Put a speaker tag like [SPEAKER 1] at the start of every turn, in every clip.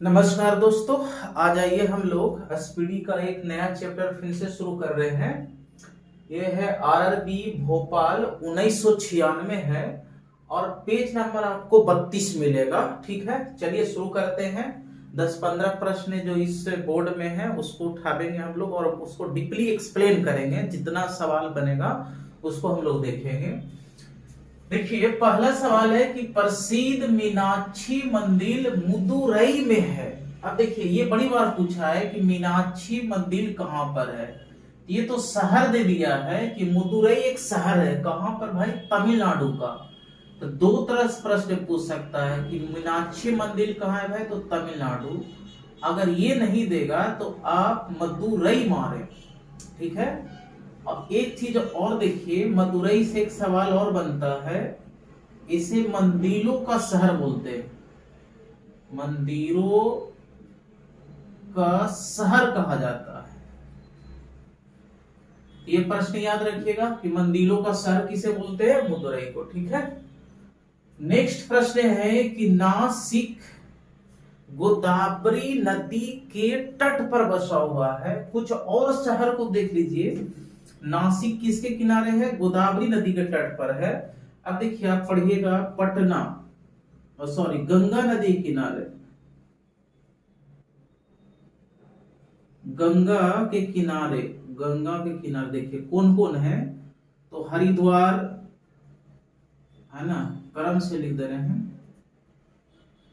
[SPEAKER 1] नमस्कार दोस्तों। आज आइए हम लोग एसपीडी का एक नया चैप्टर फिर से शुरू कर रहे हैं। यह है आरआरबी भोपाल 1996 है और पेज नंबर आपको 32 मिलेगा। ठीक है, चलिए शुरू करते हैं। 10-15 प्रश्न जो इस बोर्ड में है उसको उठाएंगे हम लोग और उसको डीपली एक्सप्लेन करेंगे। जितना सवाल बनेगा उसको हम लोग देखेंगे। देखिए, पहला सवाल है कि प्रसिद्ध मीनाक्षी मंदिर मदुरई में है। अब देखिए, ये बड़ी बार पूछा है कि मीनाक्षी मंदिर कहां पर है। ये तो शहर दे दिया है कि मदुरई एक शहर है। कहां पर भाई? तमिलनाडु का। तो दो तरह से प्रश्न पूछ सकता है कि मीनाक्षी मंदिर कहाँ है भाई, तो तमिलनाडु। अगर ये नहीं देगा तो आप मदुरई मारे। ठीक है। अब एक चीज और देखिए, मदुरई से एक सवाल और बनता है। इसे मंदिरों का शहर बोलते हैं, मंदिरों का शहर कहा जाता है। ये प्रश्न याद रखिएगा कि मंदिरों का शहर किसे बोलते हैं? मदुरई को। ठीक है। नेक्स्ट प्रश्न है कि नासिक गोदावरी नदी के तट पर बसा हुआ है। कुछ और शहर को देख लीजिए। नासिक किसके किनारे है? गोदावरी नदी के तट पर है। अब देखिए, आप पढ़िएगा पटना, सॉरी, गंगा नदी किनारे, गंगा के किनारे, गंगा के किनारे देखिए कौन कौन है। तो हरिद्वार है ना, क्रम से लिख दे रहे हैं।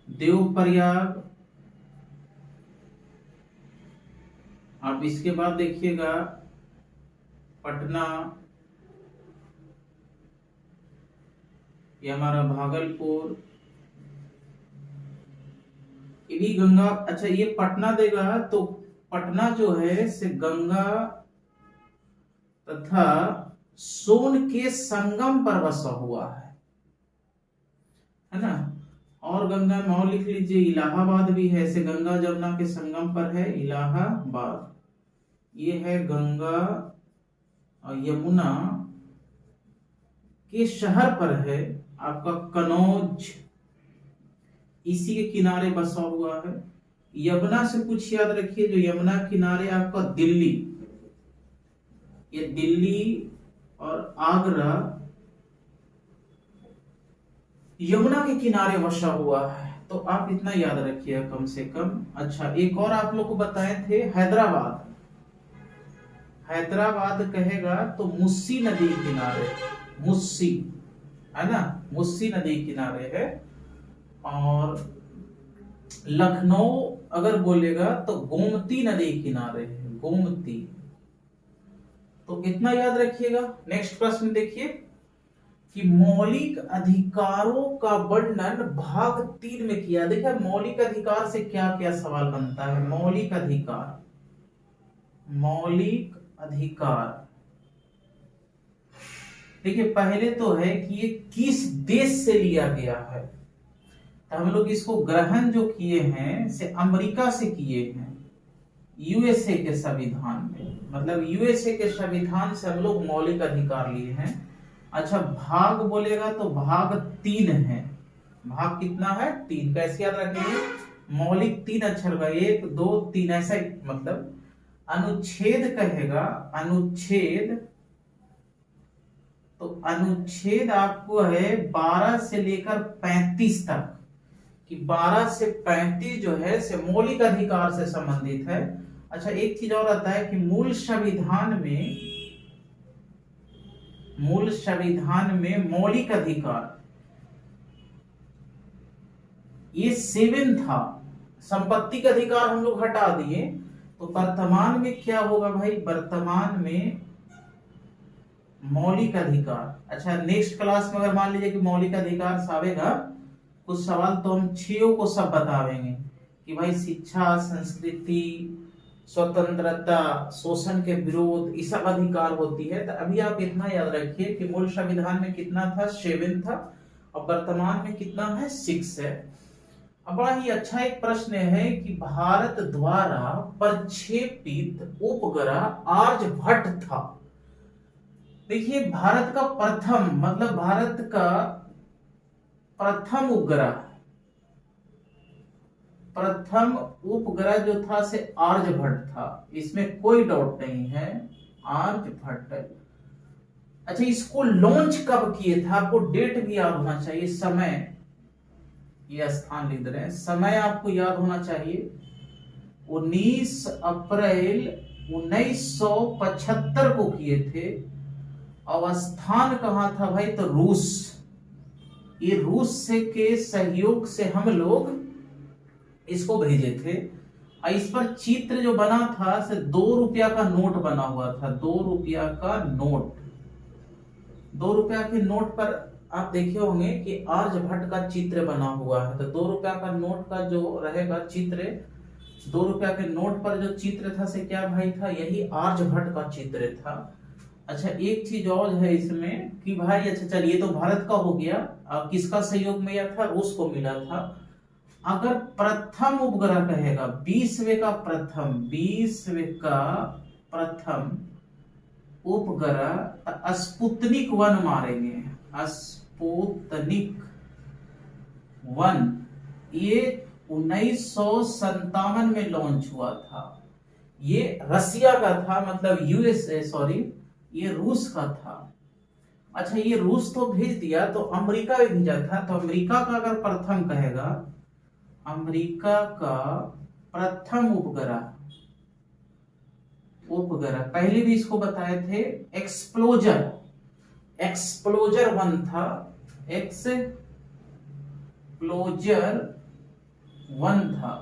[SPEAKER 1] देवप्रयाग, आप इसके बाद देखिएगा पटना, ये हमारा भागलपुर, ये भी गंगा। अच्छा, ये पटना देगा तो पटना जो है से गंगा तथा सोन के संगम पर बसा हुआ है ना। और गंगा में और लिख लीजिए इलाहाबाद भी है, ऐसे गंगा जमुना के संगम पर है इलाहाबाद। ये है गंगा और यमुना के शहर पर है आपका कनौज, इसी के किनारे बसा हुआ है। यमुना से कुछ याद रखिए, जो यमुना किनारे आपका दिल्ली, ये दिल्ली और आगरा यमुना के किनारे बसा हुआ है। तो आप इतना याद रखिए कम से कम। अच्छा, एक और आप लोग को बताए थे हैदराबाद। हैदराबाद कहेगा तो मुस्सी नदी किनारे, मुस्सी है ना, मुस्सी नदी किनारे है। और लखनऊ अगर बोलेगा तो गोमती नदी किनारे है, गोमती। तो इतना याद रखिएगा। नेक्स्ट प्रश्न देखिए कि मौलिक अधिकारों का वर्णन भाग 3 में किया। देखिए, मौलिक अधिकार से क्या क्या सवाल बनता है। मौलिक अधिकार, मौलिक अधिकार देखिए, पहले तो है कि ये किस देश से लिया गया है। तो हम लोग इसको ग्रहण जो किए हैं से अमेरिका से किए हैं, यूएसए के संविधान में। मतलब यूएसए के संविधान से हम लोग मौलिक अधिकार लिए हैं। अच्छा, भाग बोलेगा तो भाग 3 है। भाग कितना है? 3। कैसे याद रखेंगे? मौलिक 3 अक्षर का, 1 2 3 ऐसा मतलब। अनुच्छेद कहेगा, अनुच्छेद, तो अनुच्छेद आपको है 12 से लेकर 35 तक, कि 12 से 35 जो है से मौलिक अधिकार से संबंधित है। अच्छा, एक चीज और आता है कि मूल संविधान में मौलिक अधिकार ये 7 था। संपत्ति का अधिकार हम लोग हटा दिए। तो वर्तमान में क्या होगा भाई? वर्तमान में मौलिक अधिकार। अच्छा, नेक्स्ट क्लास में अगर मान लीजिए कि मौलिक अधिकार सावेगा कुछ सवाल, तो हम 6 को सब बतावेंगे कि भाई शिक्षा, संस्कृति, स्वतंत्रता, शोषण के विरोध, ये सब अधिकार होती है। तो अभी आप इतना याद रखिए कि मूल संविधान में कितना था? 7 था। और वर्तमान में कितना है? 6 है। अब बड़ा ही अच्छा एक प्रश्न है कि भारत द्वारा प्रक्षेपित उपग्रह आर्यभट्ट था। देखिए, भारत का प्रथम, मतलब भारत का प्रथम उपग्रह प्रथम उपग्रह जो था से आर्यभट्ट था, इसमें कोई डाउट नहीं है, आर्यभट्ट। अच्छा, इसको लॉन्च कब किए थे? आपको डेट भी याद होना चाहिए, समय, ये स्थान लिख रहे हैं, समय आपको याद होना चाहिए। 19 अप्रैल 1975 को किए थे। और स्थान कहां था भाई? तो रूस। ये रूस से के सहयोग से हम लोग इसको भेजे थे। और इस पर चित्र जो बना था से 2 रुपया का नोट बना हुआ था, 2 रुपया का नोट। 2 रुपया के नोट पर आप देखे होंगे कि आर्यभट्ट का चित्र बना हुआ है। तो 2 रुपया का नोट का जो रहेगा चित्र, 2 रुपया के नोट पर जो चित्र था से क्या भाई था? यही आर्यभट्ट का चित्र था। अच्छा, एक चीज और है इसमें कि भाई, अच्छा चलिए, तो भारत का हो गया। किसका सहयोग मिला था? रूस को मिला था। अगर प्रथम उपग्रह कहेगा, 20वें का प्रथम, 20वें का प्रथम उपग्रह स्पुतनिक 1 मारेंगे, स्पुतनिक 1। ये 1957 में लॉन्च हुआ था। ये रसिया का था, मतलब यूएसए, सॉरी, ये रूस का था। अच्छा, ये रूस तो भेज दिया, तो अमेरिका भी भेजा था। तो अमेरिका का अगर प्रथम कहेगा, अमेरिका का प्रथम उपग्रह पहले भी इसको बताए थे, एक्सप्लोजर 1 था, एक्सप्लोजर 1 था,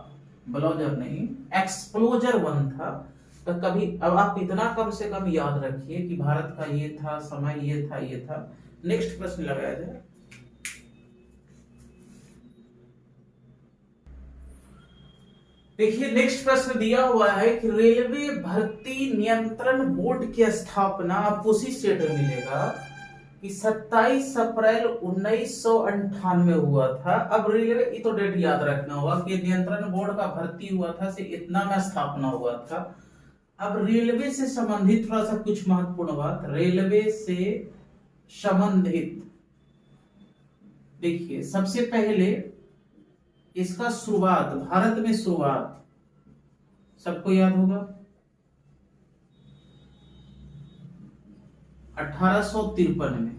[SPEAKER 1] ब्लोजर नहीं, एक्सप्लोजर 1 था। तो कभी, अब आप इतना कम से कम याद रखिए कि भारत का ये था, समय ये था, ये था। नेक्स्ट प्रश्न लगाया जाए। देखिए, नेक्स्ट प्रश्न दिया हुआ है कि रेलवे भर्ती नियंत्रण बोर्ड की स्थापना आपको उसी स्टेट में मिलेगा कि 27 अप्रैल 1998 हुआ था। अब रेलवे, ये तो डेट याद रखना होगा कि नियंत्रण बोर्ड का भर्ती हुआ था से इतना में स्थापना हुआ था। अब रेलवे से संबंधित थोड़ा सा कुछ महत्वपूर्ण बात, रेलवे से संबंधित। देखिए, सबसे पहले इसका शुरुआत, भारत में शुरुआत सबको याद होगा, 1853 में।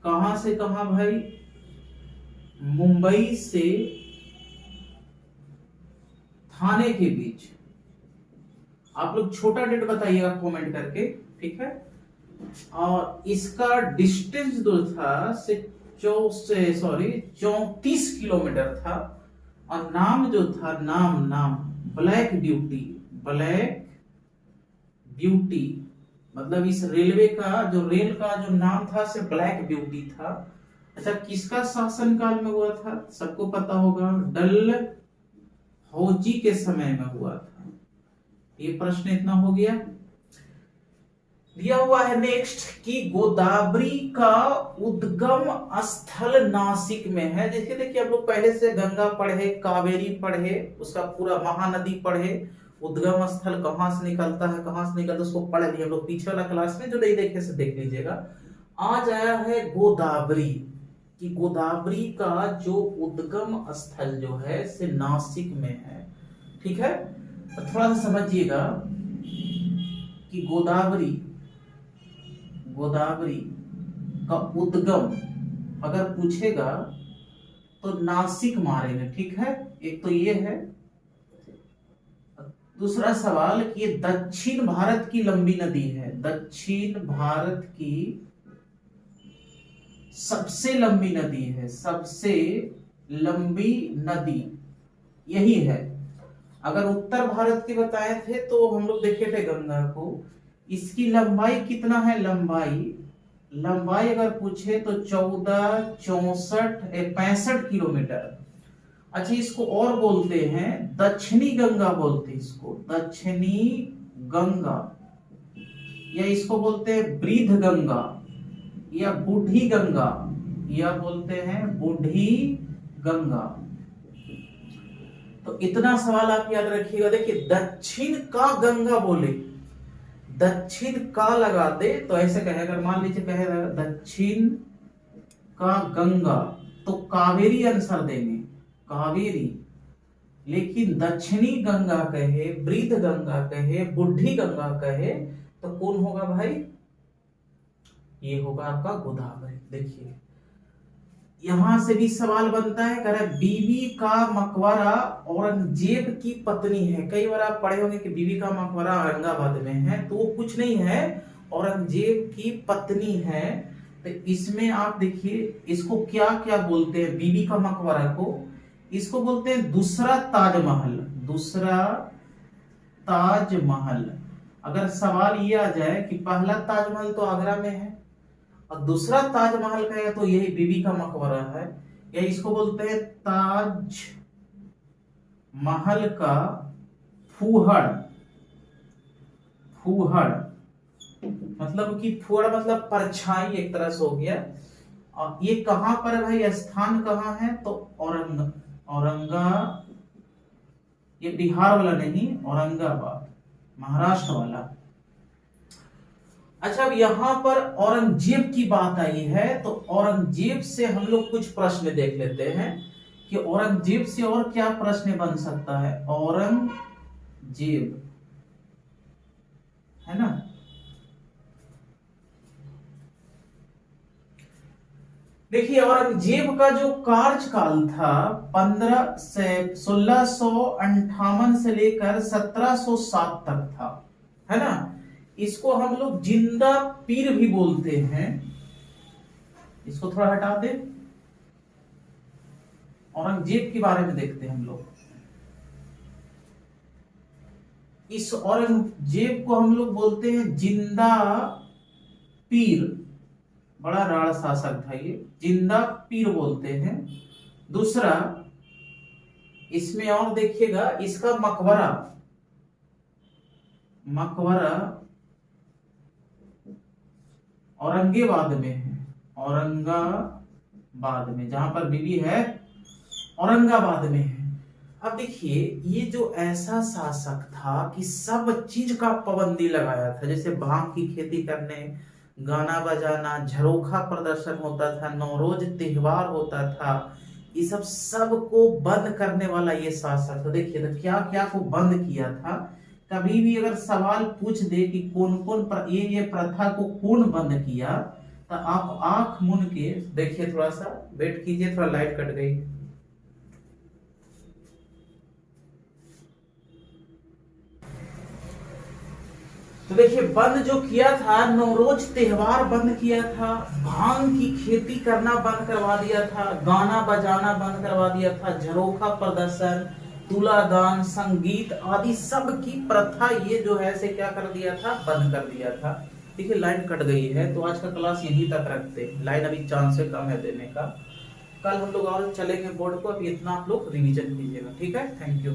[SPEAKER 1] कहां से कहां भाई? मुंबई से थाने के बीच। आप लोग छोटा डेट बताइएगा कमेंट करके, ठीक है। और इसका डिस्टेंस जो था से 34 किलोमीटर था। और नाम जो था, नाम ब्लैक ब्यूटी, मतलब इस रेलवे का जो रेल का जो नाम था से ब्लैक ब्यूटी था। अच्छा, किसका शासनकाल में हुआ था? सबको पता होगा, डलहौजी के समय में हुआ था। ये प्रश्न इतना हो गया। दिया हुआ है नेक्स्ट कि गोदावरी का उद्गम स्थल नासिक में है। देखिए आप लोग पहले से गंगा पढ़े, कावेरी पढ़े, उसका पूरा महानदी पढ़े, उद्गम स्थल कहां से निकलता है, कहां से निकलता है, उसको पढ़ लिए हम लोग पिछले वाला क्लास में। जो नहीं देखे से देख लीजिएगा। आज आया है गोदावरी, कि गोदावरी का जो उद्गम स्थल जो है से नासिक में है, ठीक है। तो थोड़ा सा समझिएगा कि गोदावरी का उद्गम अगर पूछेगा तो नासिक मारेंगे, ठीक है। एक तो ये है। दूसरा सवाल कि ये दक्षिण भारत की लंबी नदी है, दक्षिण भारत की सबसे लंबी नदी है, सबसे लंबी नदी यही है। अगर उत्तर भारत की बताए थे तो हम लोग देखे थे गंगा को। इसकी लंबाई कितना है? लंबाई अगर पूछे तो 65 किलोमीटर। अच्छा, इसको और बोलते हैं दक्षिणी गंगा, बोलते हैं इसको दक्षिणी गंगा, या इसको बोलते हैं बृध गंगा या बूढ़ी गंगा, या बोलते हैं बूढ़ी गंगा। तो इतना सवाल आप याद रखिएगा। देखिए, दक्षिण का गंगा बोले, दक्षिण का लगा दे तो ऐसे कहे, अगर मान लीजिए कहेगा दक्षिण का गंगा तो कावेरी आंसर देंगे, कावेरी। लेकिन दक्षिणी गंगा कहे, वृद्ध गंगा कहे, बुढ़ी गंगा कहे तो कौन होगा भाई? ये होगा आपका गोदावरी। देखिए यहां से भी सवाल बनता है, कह रहा है बीबी का मकबरा औरंगजेब की पत्नी है। कई बार आप पढ़े होंगे कि बीबी का मकबरा औरंगाबाद में है, तो वो कुछ नहीं है, औरंगजेब की पत्नी है। तो इसमें आप देखिए इसको क्या क्या बोलते हैं, बीबी का मकबरा को इसको बोलते हैं दूसरा ताजमहल। दूसरा ताजमहल। अगर सवाल ये आ जाए कि पहला ताजमहल तो आगरा में है और दूसरा ताजमहल कहेगा तो यही बीबी का मकबरा है, या इसको बोलते हैं ताज महल का फूहड़। फूहड़ मतलब कि फूहड़ मतलब परछाई एक तरह से हो गया। और ये कहां पर है भाई, स्थान कहां है? तो औरंगा, ये बिहार वाला नहीं, औरंगाबाद महाराष्ट्र वाला। अच्छा अब यहां पर औरंगजेब की बात आई है, तो औरंगजेब से हम लोग कुछ प्रश्न देख लेते हैं कि औरंगजेब से और क्या प्रश्न बन सकता है। औरंगजेब है ना, देखिए औरंगजेब का जो कार्यकाल था 1658 से लेकर 1707 तक था, है ना। इसको हम लोग जिंदा पीर भी बोलते हैं। इसको थोड़ा हटा दे, औरंगजेब के बारे में देखते हैं हम लोग। इस औरंगजेब को हम लोग बोलते हैं जिंदा पीर। बड़ा राण शासक था ये, जिंदा पीर बोलते हैं। दूसरा इसमें और देखिएगा, इसका मकबरा, मकबरा औरंगाबाद में है। औरंगाबाद में, जहां पर बीबी है औरंगाबाद में है। अब देखिए ये जो ऐसा शासक था कि सब चीज का पाबंदी लगाया था, जैसे भांग की खेती करने, गाना बजाना, झरोखा प्रदर्शन होता था, नौरोज त्योहार होता था, ये सब को बंद करने वाला ये शासक था। देखिए तो क्या क्या को बंद किया था। कभी भी अगर सवाल पूछ दे कि कौन कौन ये प्रथा को कौन बंद किया, तो आप आंख मूंद के देखिए, थोड़ा सा वेट कीजिए, थोड़ा लाइट कट गई। तो देखिए बंद जो किया था, नौरोज त्योहार बंद किया था, भांग की खेती करना बंद करवा दिया था, गाना बजाना बंद करवा दिया था, झरोखा प्रदर्शन, तुलादान, संगीत आदि सब की प्रथा ये जो है से क्या कर दिया था, बंद कर दिया था। देखिए लाइन कट गई है, तो आज का क्लास यहीं तक रखते हैं। लाइन अभी चांस है कम है देने का, कल हम लोग और चलेंगे बोर्ड को। अभी इतना आप लोग रिवीजन कीजिएगा, ठीक है। Thank you.